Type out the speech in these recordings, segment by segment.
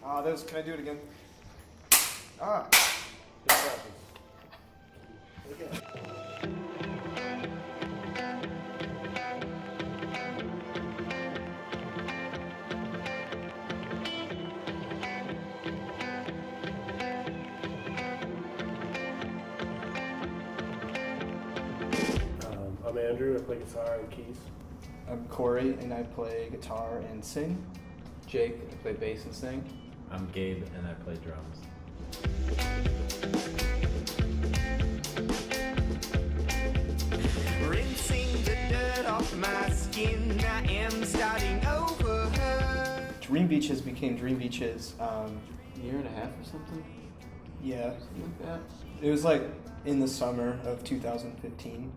Can I do it again? Ah. Okay. I'm Andrew, I play guitar and keys. I'm Corey, and I play guitar and sing. Jake, I play bass and sing. I'm Gabe, and I play drums. Rinsing the dirt off my skin, I am starting over. Dreambeaches became Dreambeaches. A year and a half or something? Yeah. Something like that. It was like in the summer of 2015.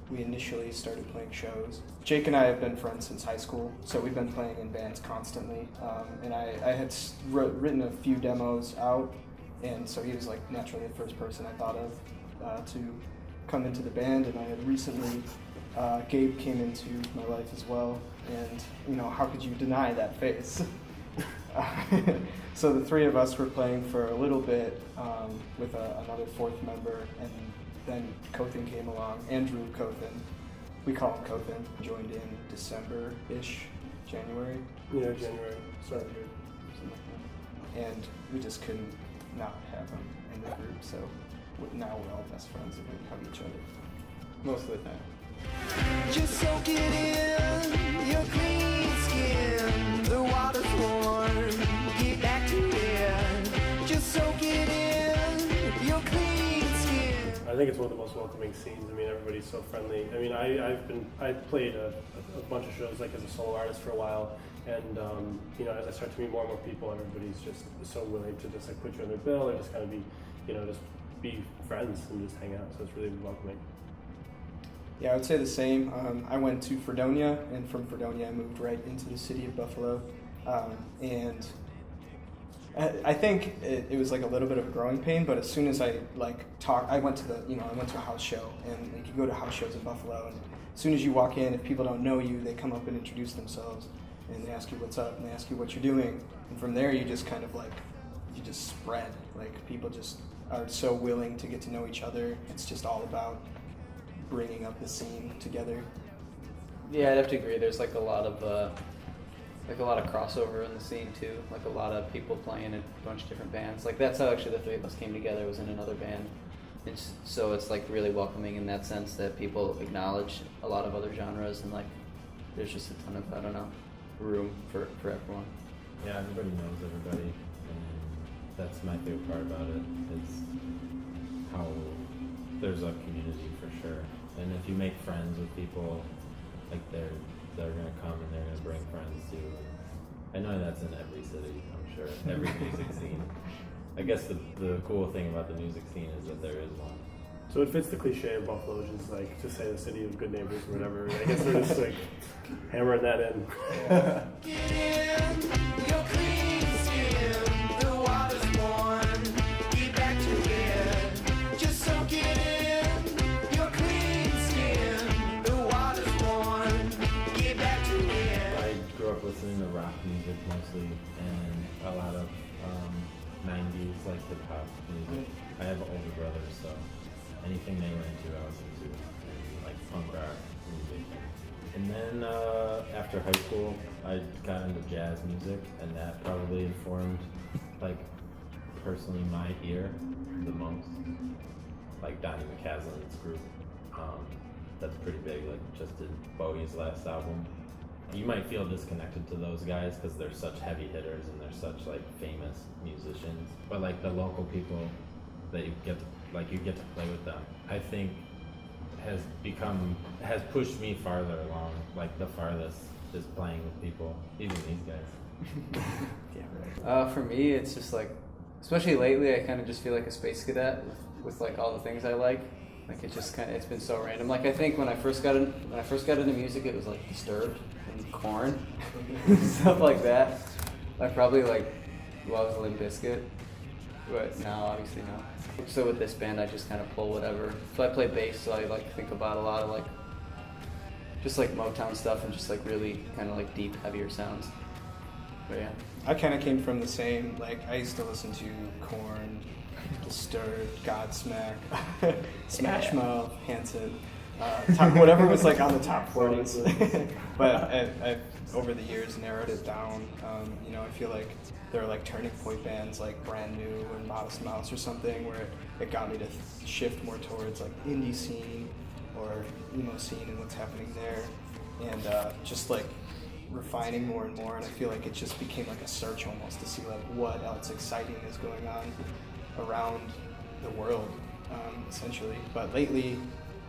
We initially started playing shows. Jake and I have been friends since high school, so we've been playing in bands constantly. And I had written a few demos out, and so he was like naturally the first person I thought of to come into the band. And I had recently, Gabe came into my life as well, and you know, how could you deny that face? So the three of us were playing for a little bit with another fourth member, and then Kothan came along, Andrew Kothan. We call him Kothan. Joined in December-ish, January. Yeah, January. Started here. Something like that. And we just couldn't not have him in the group, so now we're all best friends and we hug each other. Most of the time. Just soak it in, your clean skin. The water's warm, get back to it. Just soak it in, your clean skin. I think it's one of the most welcoming scenes. I mean, everybody's so friendly. I mean, I played a bunch of shows like as a solo artist for a while, and you know, as I start to meet more and more people, everybody's just so willing to just like put you on their bill or just kind of be, you know, just be friends and just hang out. So it's really welcoming. Yeah, I would say the same. I went to Fredonia, and from Fredonia I moved right into the city of Buffalo. And I think it was like a little bit of a growing pain, but as soon as I went to a house show, and you can go to house shows in Buffalo, and as soon as you walk in, if people don't know you, they come up and introduce themselves, and they ask you what's up, and they ask you what you're doing, and from there you just kind of like, you just spread. Like, people just are so willing to get to know each other. It's just all about bringing up the scene together. Yeah, I'd have to agree. There's like a lot of crossover in the scene too. Like a lot of people playing in a bunch of different bands. Like that's how actually the three of us came together, was in another band. So it's like really welcoming in that sense that people acknowledge a lot of other genres, and like there's just a ton of, I don't know, room for everyone. Yeah, everybody knows everybody, and that's my favorite part about it. It's how there's a community for sure. And if you make friends with people, like they're gonna come and they're gonna bring friends too. I know that's in every city, I'm sure. Every music scene. I guess the cool thing about the music scene is that there is one. So it fits the cliche of Buffalo, which is like to say the city of good neighbors or whatever. I guess they're just like hammering that in. Get in, your clean skin. The water's warm, get back to it. Just soak it in, your clean skin. The water's warm, get back to it. I grew up listening to rock music mostly, and a lot of 90s like hip hop music. I have older brothers, so anything they were into, I was into, like punk rock music. And then after high school, I got into jazz music, and that probably informed, like, personally my ear the most. Like Donnie McCaslin's group, that's pretty big. Like just did Bowie's last album. You might feel disconnected to those guys because they're such heavy hitters and they're such like famous musicians. But like the local people that you get to play with them, I think has pushed me farther along. Like the farthest is playing with people, even these guys. Yeah, right. For me, it's just like, especially lately, I kind of just feel like a space cadet with like all the things I like. Like it's been so random. Like I think when I first got into music, it was like Disturbed and Korn, stuff like that. I probably like loved Limp Bizkit, but now obviously no. So with this band, I just kind of pull whatever. So I play bass, so I like think about a lot of like just like Motown stuff and just like really kind of like deep, heavier sounds. But yeah. I kind of came from the same, like, I used to listen to Korn, Disturbed, Godsmack, Smash Mouth, Hanson, whatever was like on the top 40s. But I've over the years narrowed it down. You know, I feel like there are like turning point bands like Brand New and Modest Mouse or something where it got me to shift more towards like indie scene or emo scene and what's happening there, and just like refining more and more. And I feel like it just became like a search almost to see like what else exciting is going on around the world, essentially. But lately,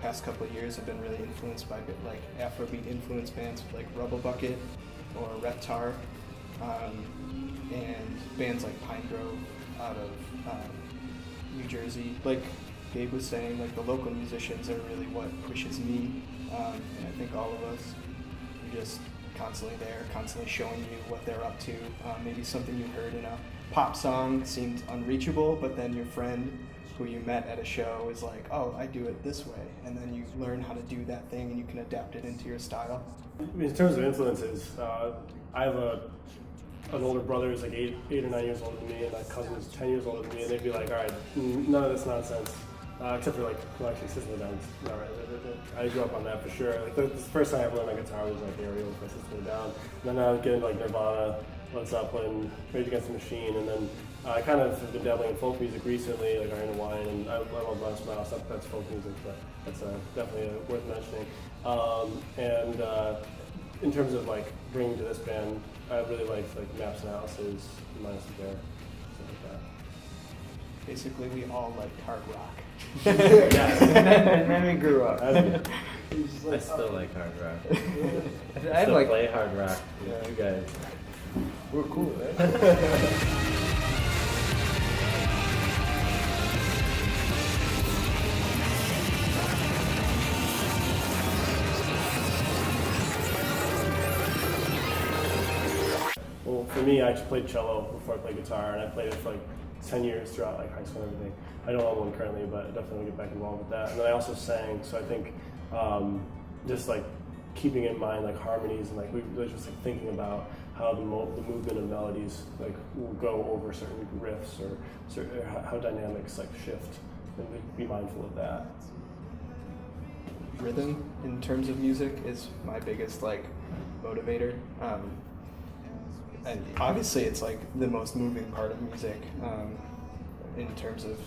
past couple of years, I've been really influenced by like Afrobeat influenced bands like Rubble Bucket or Reptar, and bands like Pine Grove out of New Jersey. Like Gabe was saying, like the local musicians are really what pushes me, and I think all of us are just constantly there, constantly showing you what they're up to. Maybe something you heard in a pop song seemed unreachable, but then your friend who you met at a show is like, oh, I do it this way, and then you learn how to do that thing and you can adapt it into your style. In terms of influences, I have an older brother who's like 8 or 9 years older than me, and my cousin is 10 years older than me, and they'd be like, all right, none of this nonsense. Except for like, well, actually, System of a Down. No, right. I grew up on that for sure. Like the first time I ever learned my guitar was like Aerial by System of a Down. And then I would get into like Nirvana, Led Zeppelin, Rage Against the Machine, and then I kind of have been dabbling in folk music recently, like Iron and Wine, and I love Modest Mouse. That's folk music, but that's definitely worth mentioning. In terms of like bringing to this band, I really liked like Maps and Houses, Minus the Bear, stuff like that. Basically, we all liked hard rock. And then we grew up. I still like hard rock. I Still like play hard rock. Yeah, you guys. we're cool, right? Well, for me, I actually played cello before I played guitar, and I played it for like 10 years throughout like high school and everything. I don't own one currently, but I definitely get back involved with that. And then I also sang, so I think just like keeping in mind like harmonies and like we were just like thinking about how the movement of melodies like will go over certain riffs or how dynamics like shift, and be mindful of that. Rhythm in terms of music is my biggest like motivator. And obviously it's like the most moving part of music, in terms of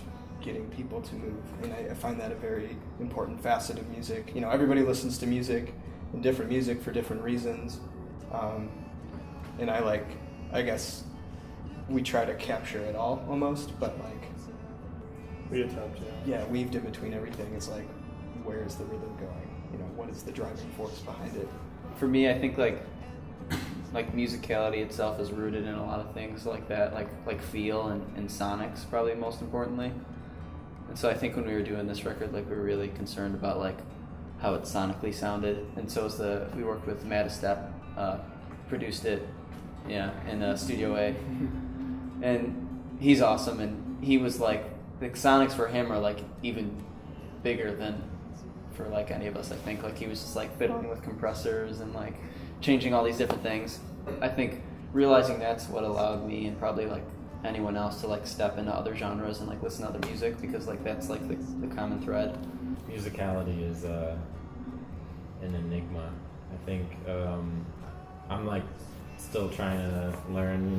getting people to move, and I find that a very important facet of music. You know, everybody listens to music and different music for different reasons, and I guess we try to capture it all almost, but like We attempt, yeah. weaved in between everything is like, where is the rhythm going? You know, what is the driving force behind it? For me, I think like musicality itself is rooted in a lot of things like that, like feel and sonics, probably most importantly. And so I think when we were doing this record, like we were really concerned about like how it sonically sounded. And so we worked with Matt Estep, produced it, in Studio A, and he's awesome. And he was like, the sonics for him are like even bigger than for like any of us. I think like he was just like fiddling with compressors and like changing all these different things. I think realizing that's what allowed me and probably like anyone else to like step into other genres and like listen to other music, because like that's like the common thread. Musicality is an enigma. I think I'm like still trying to learn,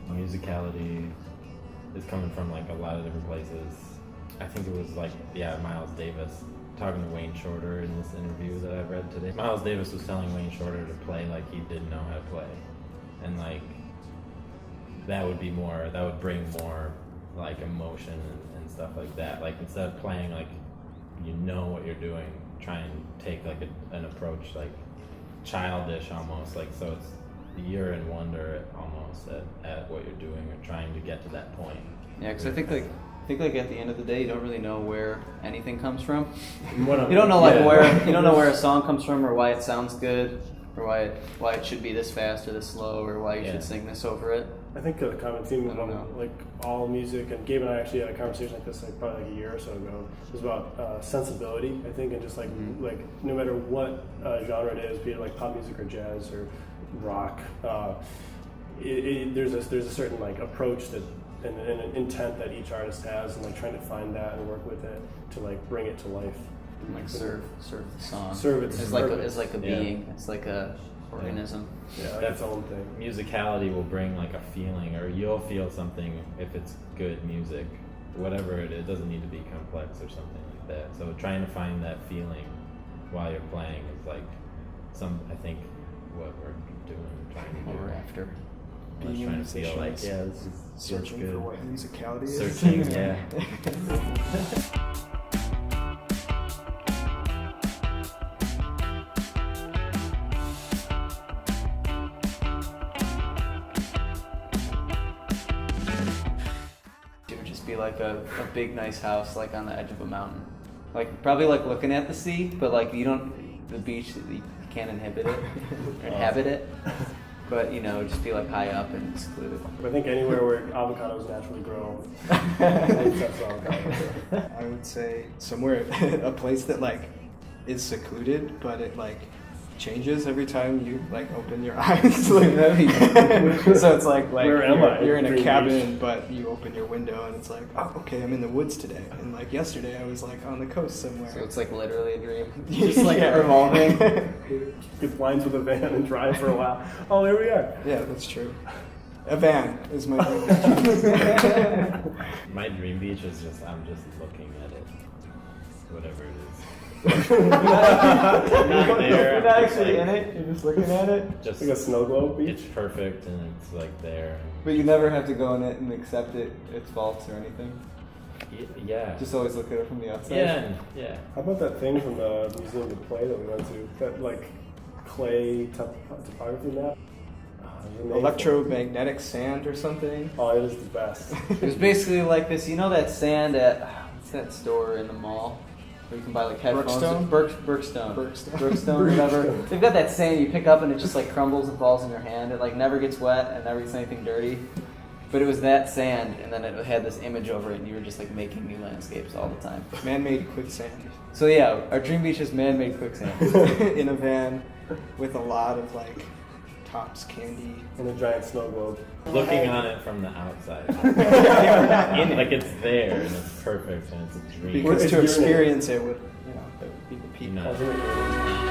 musicality is coming from like a lot of different places. I think it was like, Miles Davis talking to Wayne Shorter in this interview that I read today. Miles Davis was telling Wayne Shorter to play like he didn't know how to play. And like, that would bring more like emotion and stuff like that. Like instead of playing like you know what you're doing, try and take like an approach like childish almost, like so it's you're in wonder almost at what you're doing or trying to get to that point. Yeah, because I think like at the end of the day, you don't really know where anything comes from. You You don't know where a song comes from, or why it sounds good, or why it should be this fast or this slow, or why you should sing this over it. I think a common theme among like all music, and Gabe and I actually had a conversation like this like probably like a year or so ago. It was about sensibility, I think, and just like like no matter what genre it is, be it like pop music or jazz or rock, there's a certain like approach that and an intent that each artist has, and like trying to find that and work with it to like bring it to life. And, like serve the song. Serve it. It's like a being. It's like a organism. Yeah, like That's its own thing. Musicality will bring like a feeling, or you'll feel something if it's good music, whatever it is. It doesn't need to be complex or something like that. So trying to find that feeling while you're playing is like I think what we're doing, trying to What do. we're after. I'm just trying to feel like, yeah, this is Searching good. for what musicality is. Searching, yeah. It would just be like a big nice house like on the edge of a mountain. Like probably like looking at the sea, but like the beach, you can't inhabit it. But just be like high up and secluded. I think anywhere where avocados naturally grow, that's avocado. I would say somewhere, a place that like is secluded, but it like changes every time you like open your eyes. Like, so it's like Where am I? you're in a Dream cabin, Beach. but you open your window and it's like, oh, okay, I'm in the woods today. And like yesterday, I was like on the coast somewhere. So it's like literally a dream. Just like Yeah. Revolving. Get blinds with a van and drive for a while. Oh, here we are. Yeah, that's true. A van is my dream. My dream beach is I'm just looking at it, whatever it is. You're Not there, not I'm just actually like- in it. You're just looking at it. Just Like a snow globe beach. it's perfect and it's like there. But you never have to go in it and accept its faults or anything. Yeah. Just always look at it from the outside. Yeah. How about that thing from the Museum of Play that we went to? That like clay topography map? Electromagnetic sand or something. Oh, it is the best. It was basically like this. You know that sand at what's that store in the mall where you can buy like headphones? Brookstone? Brookstone, whatever. They've got that sand you pick up and it just like crumbles and falls in your hand. It like never gets wet and never gets anything dirty. But it was that sand, and then it had this image over it, and you were just like making new landscapes all the time. Man-made quicksand. So yeah, our dream beach is man-made quicksand. In a van with a lot of like Tops candy. And a giant snow globe. Looking on it from the outside. Like it's there and it's perfect and it's a dream. Because It's to urinating. experience it would, be the peak. No. Oh, here we go.